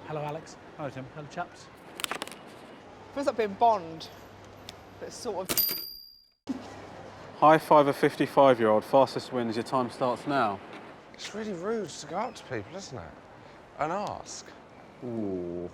Hello, Alex. Hello, Tim. Hello, chaps. Feels like being Bond, but sort of... High five a 55-year-old. Fastest wins. Your time starts now. It's really rude to go up to people, isn't it? And ask. Ooh.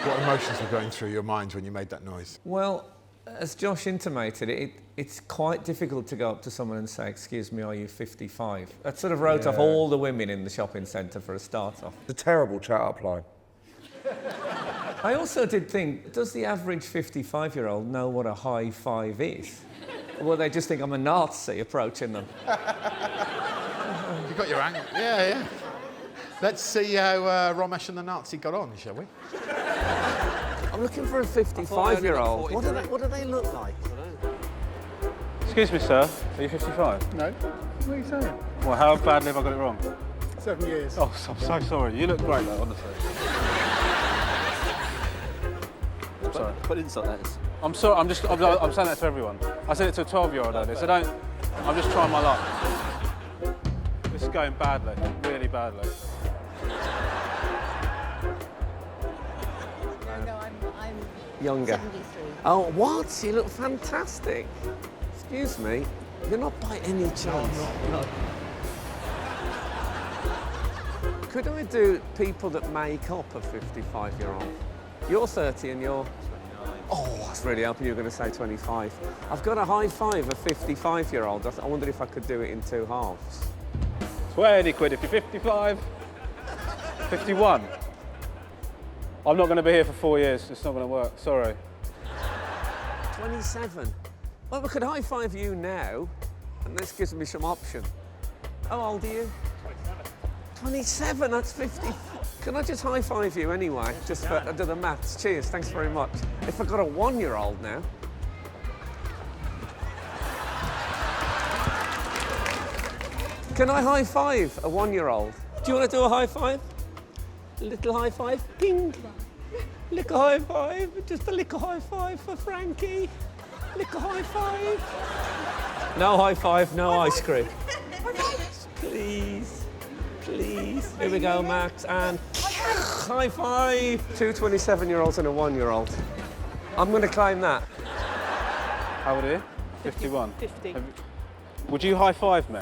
What emotions were going through your mind when you made that noise? Well, as Josh intimated, it's quite difficult to go up to someone and say, excuse me, are you 55? That sort of wrote off all the women in the shopping centre for a start-off. The terrible chat-up line. I also did think, does the average 55-year-old know what a high five is? Or will they just think I'm a Nazi approaching them? You got your angle. Yeah. Let's see how Romesh and the Nazi got on, shall we? I'm looking for a 55-year-old. What do they look like? Excuse me, sir. Are you 55? No. What are you saying? Well, how badly have I got it wrong? 7 years. Oh, I'm so sorry. You look great, though, honestly. Sorry. Put insult letters. I'm sorry. I'm saying that to everyone. I said it to a 12-year-old earlier, so don't. I'm just trying my luck. This is going badly, really badly. No, I'm Younger. 73. Oh, what? You look fantastic. Excuse me, you're not by any chance. No. Could I do people that make up a 55-year-old? You're 30 and you're... 29. Oh, that's really helping. You're going to say 25. I've got a high five, a 55-year-old. I wondered if I could do it in two halves. 20 quid if you're 55. 51. I'm not going to be here for 4 years. It's not going to work. Sorry. 27. Well, we could high five you now, and this gives me some option. How old are you? 27, that's 50. Can I just high five you anyway? Just for do the maths. Cheers, thanks very much. If I've got a 1-year-old now. Can I high five a 1-year-old? Do you want to do a high five? A little high five? Ping! Little high five, just a little high five for Frankie. Little high five. No high five, no ice cream. Please. Please. Here we go, Max, and high five. 2 27-year-olds and a 1-year-old. I'm going to claim that. How old are you? 51. 50. Would you high five me?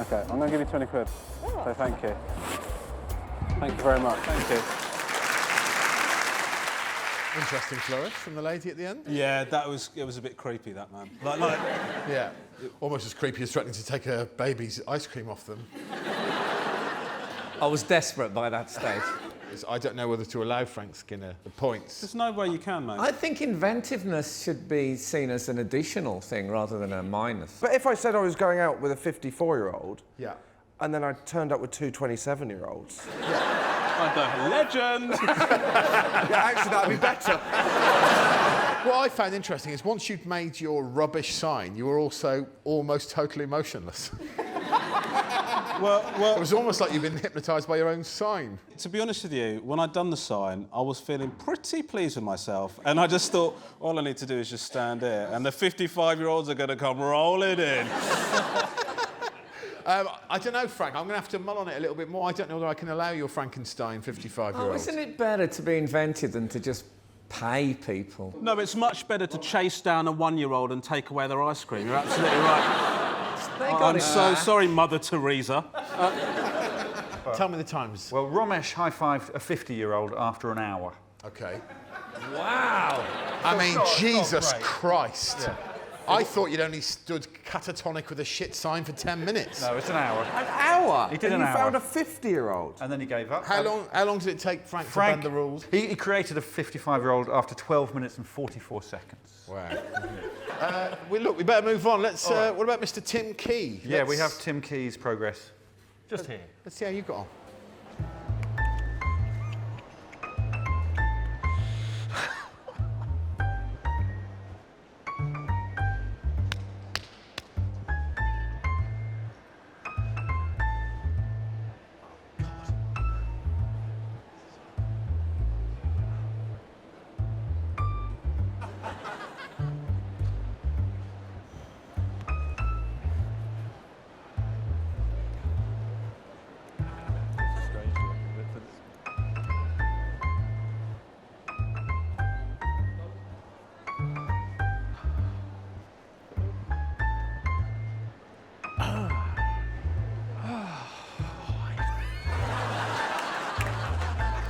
Okay, I'm going to give you 20 quid. So thank you. Thank you very much. Thank you. Interesting flourish from the lady at the end. Yeah, it was a bit creepy, that man. Yeah, almost as creepy as threatening to take a baby's ice cream off them. I was desperate by that stage. I don't know whether to allow Frank Skinner the points. There's no way you can, mate. I think inventiveness should be seen as an additional thing rather than a minus. But if I said I was going out with a 54-year-old... Yeah. And then I turned up with 2 27-year-olds... Legend! Yeah, actually, that'd be better. What I found interesting is once you'd made your rubbish sign, you were also almost totally motionless. Well, It was almost like you'd been hypnotised by your own sign. to be honest with you, when I'd done the sign, I was feeling pretty pleased with myself, and I just thought, all I need to do is just stand here, and the 55-year-olds are going to come rolling in. I don't know, Frank. I'm going to have to mull on it a little bit more. I don't know whether I can allow your Frankenstein 55-year-old. Oh, isn't it better to be invented than to just pay people? No, it's much better to chase down a 1-year-old and take away their ice cream. You're absolutely right. They got I'm it so there. sorry, Mother Teresa. Tell me the times. Well, Romesh high-fived a 50-year-old after an hour. OK. Wow. I mean, Jesus Christ. Yeah. I thought you'd only stood catatonic with a shit sign for 10 minutes. No, it's an hour. An hour? He did and an you hour. found a 50-year-old? And then he gave up. How long did it take Frank to bend the rules? He created a 55-year-old after 12 minutes and 44 seconds. Wow. Look, we better move on. Let's. What about Mr. Tim Key? Yeah, we have Tim Key's progress just here. Let's see how you got on.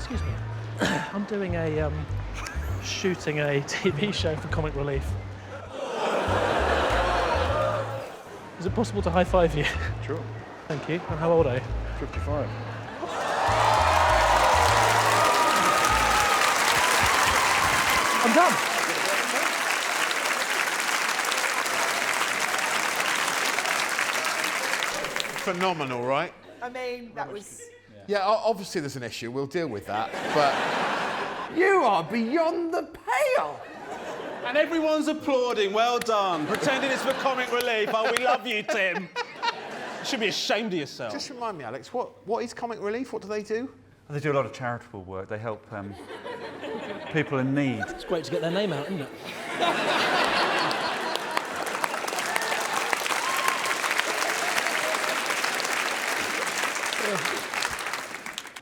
Excuse me. I'm doing a shooting a TV show for Comic Relief. Is it possible to high five you? Sure. Thank you. And how old are you? 55. I'm done. Phenomenal, right? I mean, that was... Yeah, obviously there's an issue. We'll deal with that. But You are beyond the pale. And everyone's applauding. Well done. Pretending it's for comic relief. Oh, we love you, Tim. You should be ashamed of yourself. just remind me, Alex, what is Comic Relief? What do they do? They do a lot of charitable work. They help people in need. It's great to get their name out, isn't it?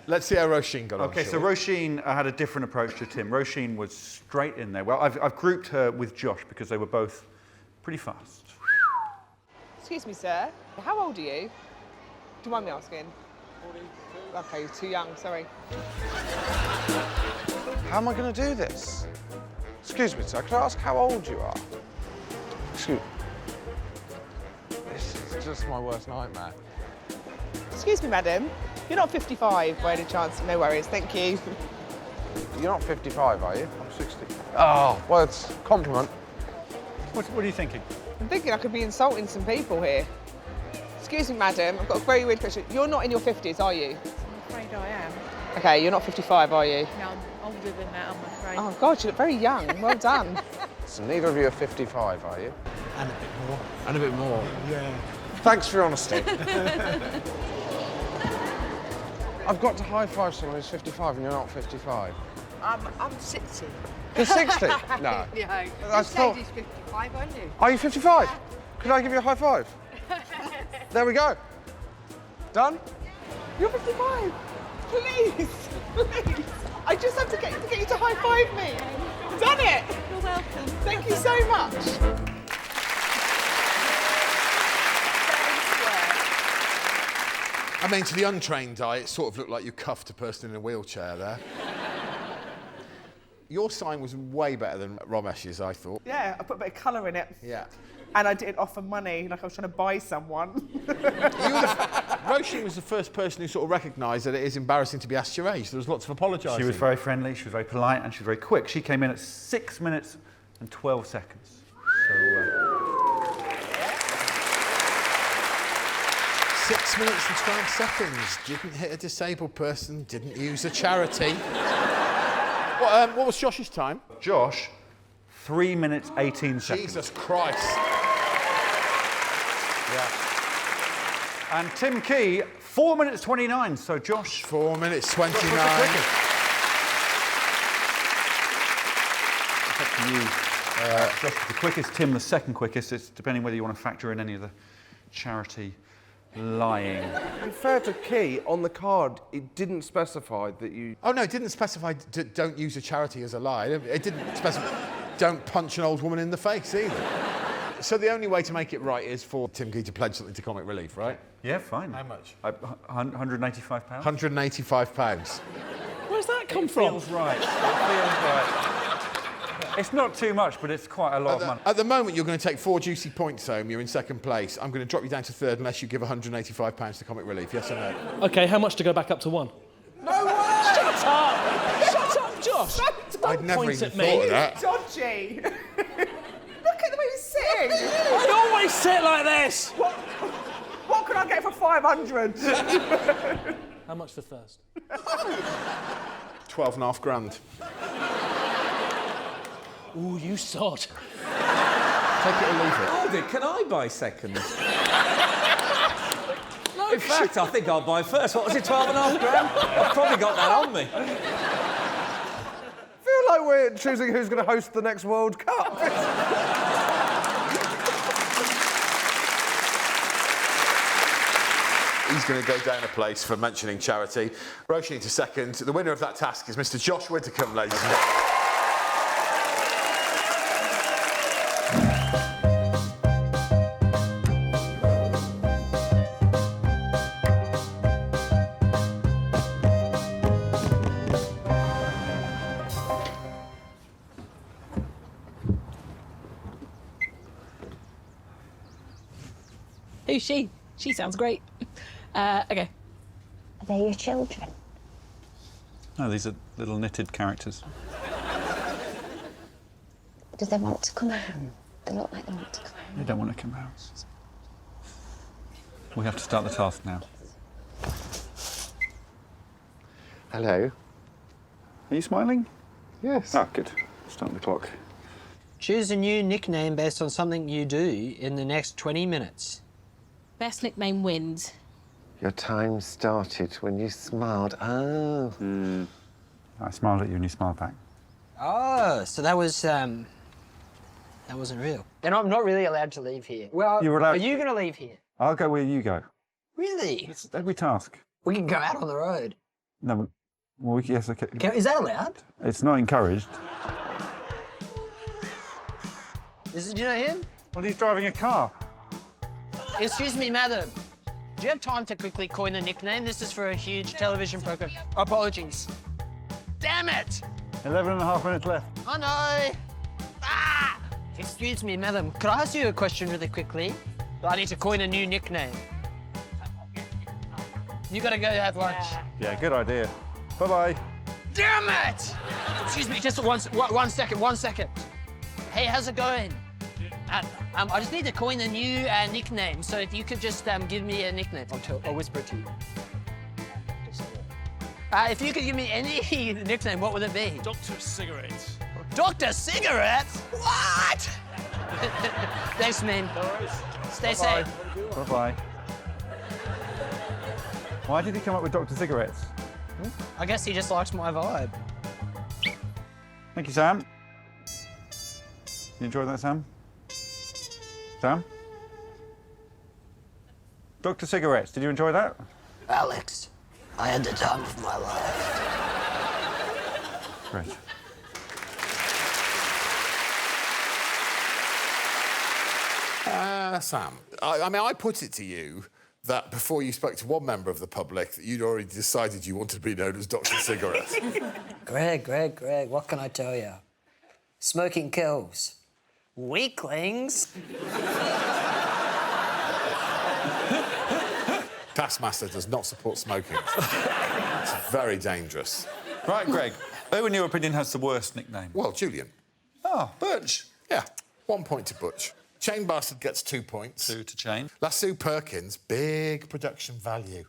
Let's see how Roisin got on. Okay, so shall we? Roisin had a different approach to Tim. Roisin was straight in there. Well, I've grouped her with Josh because they were both pretty fast. Excuse me, sir. How old are you? Do you mind me asking? 42. Okay, you're too young, sorry. How am I going to do this? Excuse me, sir, can I ask how old you are? Excuse me. This is just my worst nightmare. Excuse me, madam. You're not 55 by any chance? No worries, thank you. You're not 55, are you? I'm 60. Oh, well, it's a compliment. What are you thinking? I'm thinking I could be insulting some people here. Excuse me, madam, I've got a very weird question. You're not in your 50s, are you? I'm afraid I am. Okay, you're not 55, are you? No, I'm older than that, I'm afraid. Oh, God, you look very young. Well done. So neither of you are 55, are you? And a bit more. And a bit more. Yeah. Thanks for your honesty. I've got to high-five someone who's 55 and you're not 55. I'm 60. You're 60? No. Yeah. I You thought- said he's 55, aren't you? Are you 55? Could I give you a high five? There we go. Done? You're 55. Please, please. I just have to get you to high five me. Done it. You're welcome. Thank you so much. I mean, to the untrained eye, it sort of looked like you cuffed a person in a wheelchair there. Your sign was way better than Romesh's, I thought. Yeah, I put a bit of colour in it. Yeah. And I didn't offer money, like I was trying to buy someone. Roisin was the first person who sort of recognised that it is embarrassing to be asked your age. There was lots of apologising. She was very friendly, she was very polite, and she was very quick. She came in at 6 minutes and 12 seconds. So, 6 minutes and 12 seconds. Didn't hit a disabled person, didn't use a charity. What was Josh's time? Josh, 3 minutes, 18 seconds. Jesus Christ. Yeah. And Tim Key, 4 minutes, 29. So Josh... 4 minutes, 29. It's up to you. Josh is the quickest, Tim the second quickest. It's depending whether you want to factor in any of the charity lying. To be fair to Key, on the card, it didn't specify that you... Oh, no, it didn't specify don't use a charity as a lie. It didn't specify don't punch an old woman in the face either. So the only way to make it right is for Tim Key to pledge something to Comic Relief, right? Yeah, fine. How much? £185. £185. Where's that come from? Feels right. It feels right. It's not too much, but it's quite a lot of money. At the moment, you're going to take 4 juicy points home. You're in second place. I'm going to drop you down to third unless you give £185 to Comic Relief. Yes or no? OK, how much to go back up to 1? No way! Shut up! Shut up, Josh! I'd never point even at me. thought of that. Dodgy. Look at the way he's sitting. I always sit like this! What can I get for 500? How much for first? 12.5 grand. Ooh, you sod. Take it or leave it. Hold it, can I buy second? No, in fact, I think I'll buy first. What was it, 12.5 grand? I've probably got that on me. I feel like we're choosing who's going to host the next World Cup. He's going to go down a place for mentioning charity. Roisin to second. The winner of that task is Mr. Josh Widdicombe, ladies and gentlemen. Who's she? She sounds great. Okay. Are they your children? No, these are little knitted characters. Do they want to come out? They look like they want to come out. They don't want to come out. We have to start the task now. Hello. Are you smiling? Yes. Oh, good. Start the clock. Choose a new nickname based on something you do in the next 20 minutes. Best nickname wins. Your time started when you smiled. Oh. I smiled at you and you smiled back. Oh, so that wasn't real. And I'm not really allowed to leave here. Well, You're allowed- are you going to leave here? I'll go where you go. Really? It's every task. We can go out on the road. No, well, yes, okay. Is that allowed? It's not encouraged. Do you know him? Well, he's driving a car. Excuse me, madam. Do you have time to quickly coin a nickname? This is for a huge television program. Apologies. Damn it! 11.5 minutes left. Oh, no! Ah! Excuse me, madam. Could I ask you a question really quickly? I need to coin a new nickname. You gotta go have lunch. Yeah, good idea. Bye-bye. Damn it! Excuse me, just one second. Hey, how's it going? I just need to coin a new nickname, so if you could just give me a nickname. I'll whisper it to you. If you could give me any nickname, what would it be? Dr. Cigarettes. Dr. Cigarettes? What? Thanks, man. Stay safe. Bye-bye. Why did he come up with Dr. Cigarettes? I guess he just likes my vibe. Thank you, Sam. You enjoyed that, Sam? Sam? Dr. Cigarettes, did you enjoy that? Alex, I had the time of my life. Great. Sam, I mean, I put it to you that before you spoke to one member of the public that you'd already decided you wanted to be known as Dr. Cigarettes. Greg, what can I tell you? Smoking kills. Weaklings. Taskmaster does not support smoking. It's very dangerous. Right, Greg, who in your opinion has the worst nickname? Well, Julian. Oh, Butch. Yeah, 1 point to Butch. Chain Bastard gets 2 points. 2 to Chain. Lasso Perkins, big production value.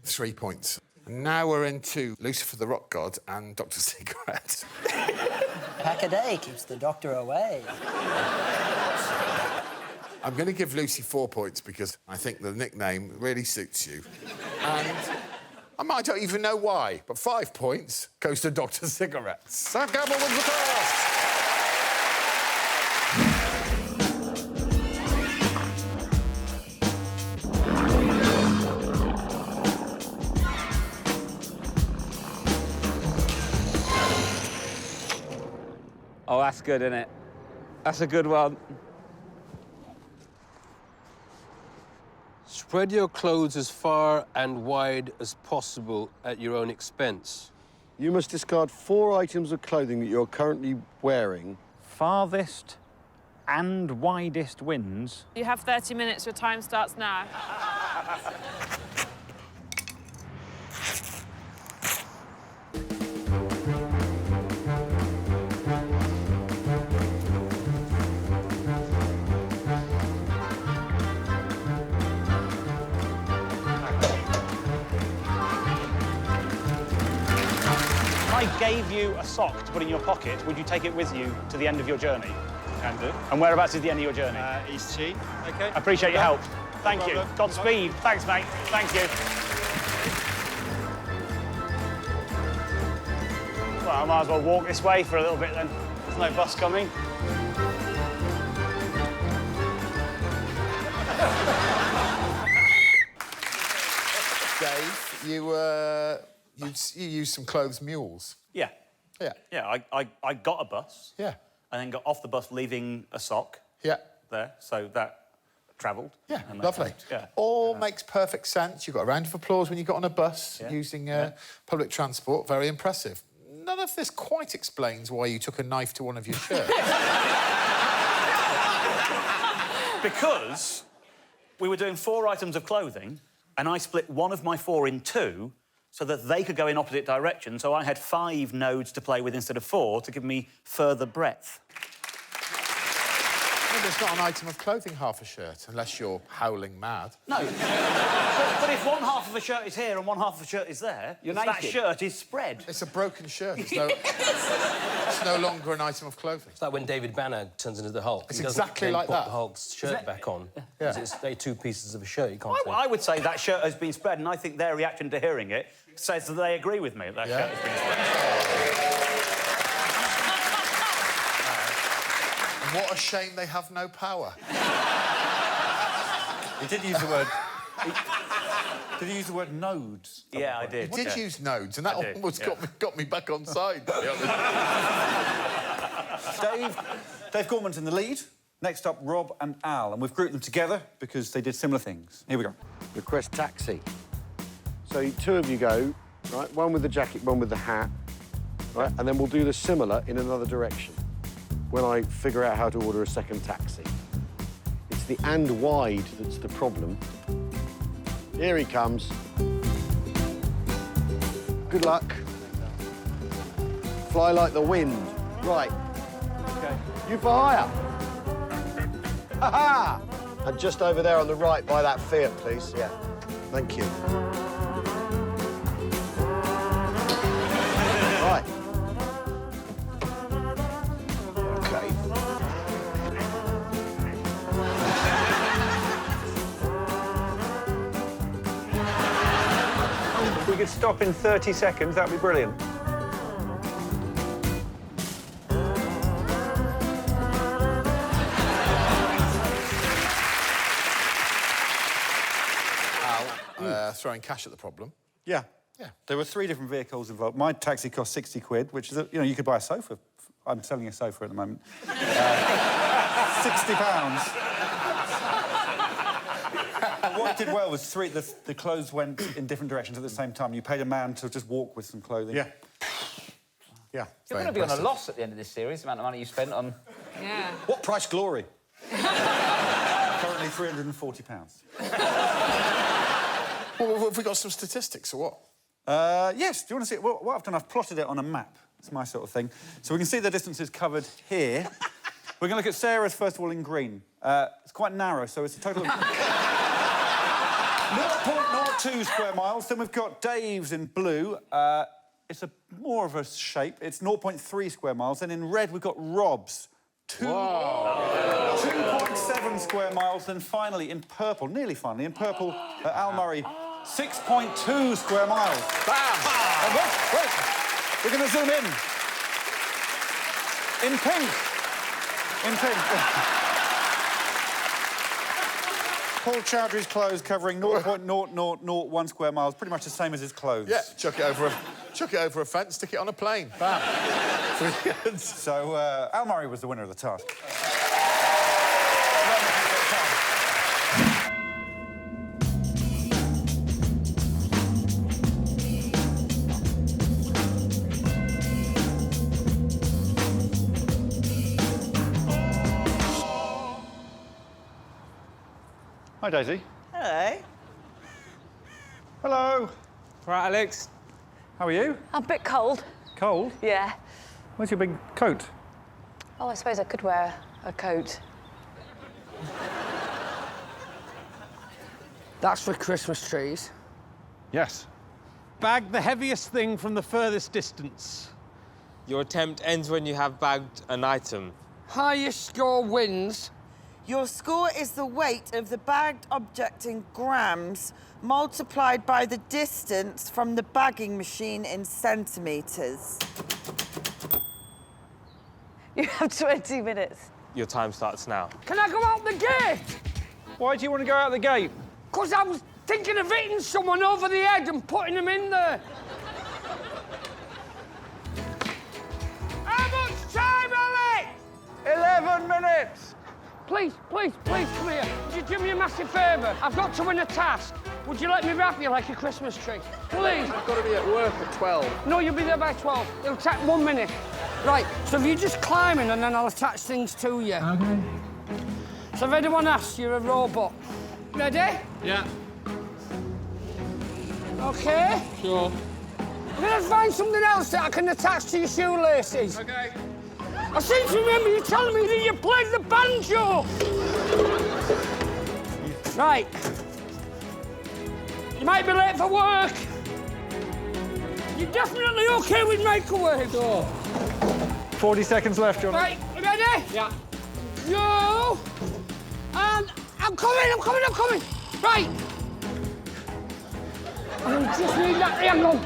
3 points. And now we're into Lucifer the Rock God and Dr. Cigarette. Pack a day keeps the doctor away. I'm going to give Lucy 4 points because I think the nickname really suits you. And I don't even know why, but 5 points goes to Dr. Cigarettes. Sam Campbell wins the task. Oh, that's good, isn't it? That's a good one. Spread your clothes as far and wide as possible at your own expense. You must discard 4 items of clothing that you're currently wearing. Farthest and widest wins. You have 30 minutes. Your time starts now. I gave you a sock to put in your pocket. Would you take it with you to the end of your journey? Can do. And whereabouts is the end of your journey? East Cheat. OK. I appreciate your help. Thank No you. problem. Godspeed. Thanks, mate. Thank you. Well, I might as well walk this way for a little bit then. There's no bus coming. Dave, you used some clothes mules. Yeah. Yeah. Yeah, I got a bus. Yeah. And then got off the bus leaving a sock. Yeah. There, so that travelled. Yeah, and that lovely. helped, yeah. All makes perfect sense. You got a round of applause when you got on a bus using public transport. Very impressive. None of this quite explains why you took a knife to one of your shirts. Because We were doing 4 items of clothing, and I split one of my 4 in 2 so that they could go in opposite directions, so I had 5 nodes to play with instead of 4 to give me further breadth. Maybe it's not an item of clothing, half a shirt, unless you're howling mad. No. but if one half of a shirt is here and one half of a shirt is there, that shirt is spread. It's a broken shirt. It's no longer an item of clothing. It's like when David Banner turns into the Hulk. It's He doesn't exactly then like put that. the Hulk's shirt back on. Yeah. It's they're 2 pieces of a shirt. You can't say. I would say that shirt has been spread, and I think their reaction to hearing it says that they agree with me that shirt has been spread. What a shame they have no power. He did use the word... Did he use the word nodes? Yeah, I did. He did use nodes, and that almost got me back on side. Dave Gorman's in the lead. Next up, Rob and Al, and we've grouped them together because they did similar things. Here we go. Request taxi. So 2 of you go, right? One with the jacket, one with the hat, right? And then we'll do the similar in another direction when I figure out how to order a second taxi. It's the and wide that's the problem. Here he comes. Good luck. Fly like the wind. Right. OK. You for hire. Ha-ha! And just over there on the right by that Fiat, please. Yeah. Thank you. Right. OK. If we could stop in 30 seconds, that'd be brilliant. Throwing cash at the problem. Yeah. There were 3 different vehicles involved. My taxi cost 60 quid, which is, you could buy a sofa. I'm selling a sofa at the moment. £60. What it did well was the clothes went in different directions at the same time. You paid a man to just walk with some clothing. Yeah. You're going to be on a loss at the end of this series, the amount of money you spent on... Yeah. What price glory? Currently £340. Well, have we got some statistics or what? Yes. Do you want to see it? Well, what I've done, I've plotted it on a map. It's my sort of thing. So we can see the distances covered here. We're going to look at Sarah's, first of all, in green. It's quite narrow, so it's a total of 0.02 square miles. Then we've got Dave's in blue. It's more of a shape. It's 0.3 square miles. Then in red, we've got Rob's. 2.7 square miles. Then finally, in purple, nearly finally, in purple, Al Murray, 6.2 square miles. Bam! And wait, we're going to zoom in. In pink. In pink. Paul Chowdhury's clothes covering 0.0001 square miles, pretty much the same as his clothes. Yeah, chuck it over a fence, stick it on a plane. Bam. So, Al Murray was the winner of the task. Hi, Daisy. Hello. Hello. Right, Alex. How are you? I'm a bit cold. Cold? Yeah. Where's your big coat? Oh, I suppose I could wear a coat. That's for Christmas trees. Yes. Bag the heaviest thing from the furthest distance. Your attempt ends when you have bagged an item. Highest score wins. Your score is the weight of the bagged object in grams multiplied by the distance from the bagging machine in centimetres. You have 20 minutes. Your time starts now. Can I go out the gate? Why do you want to go out the gate? Because I was thinking of hitting someone over the head and putting them in there. How much time, Alex? 11 minutes. Please, please, please, come here. Would you do me a massive favour? I've got to win a task. Would you let me wrap you like a Christmas tree? Please. I've got to be at work at 12. No, you'll be there by 12. It'll take 1 minute. Right, so if you just climb in and then I'll attach things to you. OK. So if anyone asks, you're a robot. Ready? Yeah. OK. Sure. I'm going to find something else that I can attach to your shoelaces. OK. I seem to remember you telling me that you played the banjo. Right. You might be late for work. You're definitely OK with microwave. Sure. 40 seconds left, Johnny. Right, you ready? Yeah. Go. And I'm coming. Right. I just need that angle.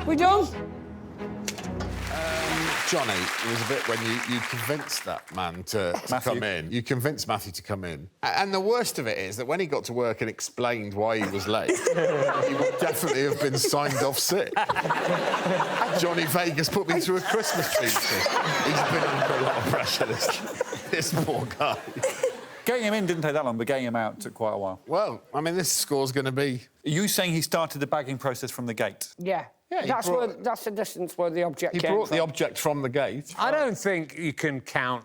We done? Johnny, it was a bit when you convinced that man to come in. You convinced Matthew to come in. And the worst of it is that when he got to work and explained why he was late, he would definitely have been signed off sick. Johnny Vegas put me through a Christmas tree. He's been under a lot of pressure, this poor guy. Getting him in didn't take that long, but getting him out took quite a while. Well, I mean, this score's going to be... Are you saying he started the bagging process from the gate? Yeah. Yeah, that's the distance where the object came He brought from. the object from the gate. I don't think you can count,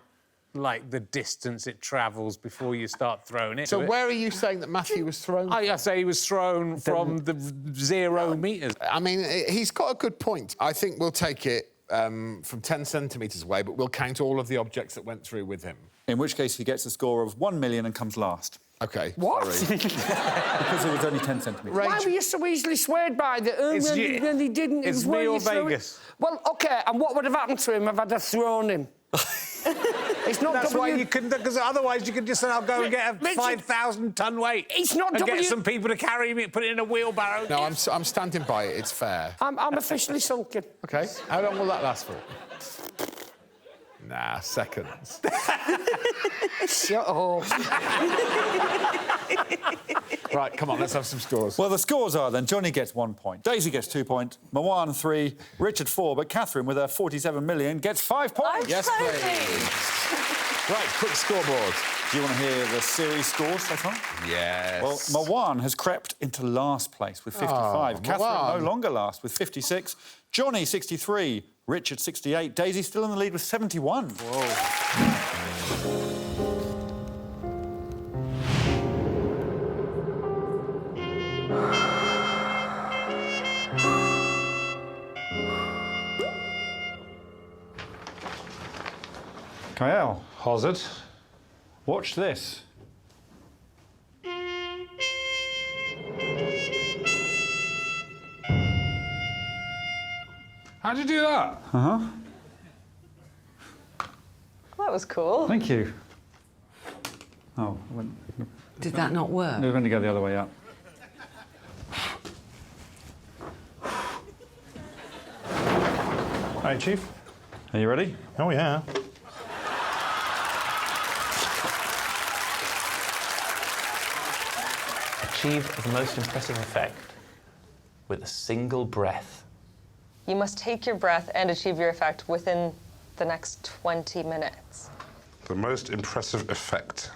like, the distance it travels before you start throwing it. So where are you saying that Matthew was thrown? I say he was thrown from the 0 metres. I mean, he's got a good point. I think we'll take it from 10 centimetres away, but we'll count all of the objects that went through with him. In which case he gets a score of 1 million and comes last. OK. What? Because it was only 10 centimetres. Why were you so easily swayed by the... then he didn't... It's me or Vegas. Well, OK, and what would have happened to him if I'd have thrown him? It's not That's why you couldn't... Because otherwise you could just say, I'll go and get a 5,000-ton weight. It's not and get some people to carry me, put it in a wheelbarrow. No, I'm standing by it. It's fair. I'm officially sunken. OK. How long will that last for? Nah, seconds. Shut up. Right, come on, let's have some scores. Well, the scores are then Johnny gets 1 point, Daisy gets 2 points, Mawan 3, Richard 4, but Catherine, with her 47 million, gets 5 points. Yes, please. Right, quick scoreboard. Do you want to hear the series scores so far? Yes. Well, Mawan has crept into last place with 55. Oh, Catherine Mawan. no longer last with 56. Johnny, 63. Richard, 68. Daisy still in the lead with 71. Whoa. Kyle, Hazard, watch this. How'd you do that? Uh-huh. That was cool. Thank you. Oh, Did that not work? We're going to go the other way up. Hi, Chief. Are you ready? Oh, yeah. Achieve the most impressive effect with a single breath. You must take your breath and achieve your effect within the next 20 minutes. The most impressive effect.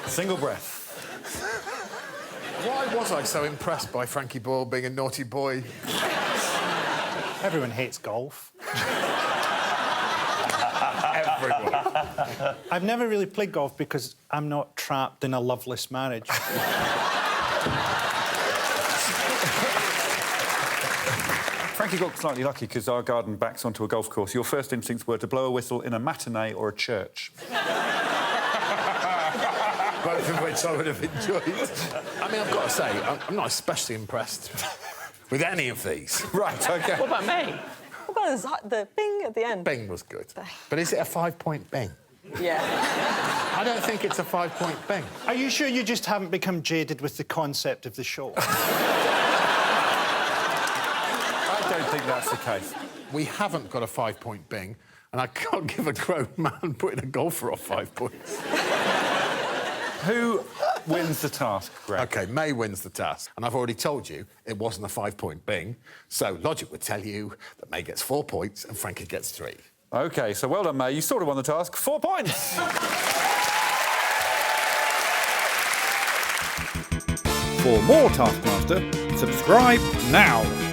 Single breath. Why was I so impressed by Frankie Boyle being a naughty boy? Everyone hates golf. Everyone. I've never really played golf because I'm not trapped in a loveless marriage. Frankie got slightly lucky because our garden backs onto a golf course. Your first instincts were to blow a whistle in a matinee or a church. Both of which I would have enjoyed. I mean, I've got to say, I'm not especially impressed with any of these. Right, OK. What about me? What about the bing at the end? Bing was good. But is it a 5-point bing? Yeah. I don't think it's a 5-point bing. Are you sure you just haven't become jaded with the concept of the show? think that's the case. We haven't got a 5-point bing, and I can't give a grown man putting a golfer off 5 points. Who wins the task, Greg? OK, May wins the task. And I've already told you it wasn't a 5-point bing, so logic would tell you that May gets 4 points and Frankie gets 3. OK, so well done, May. You sort of won the task. 4 points! For more Taskmaster, subscribe now.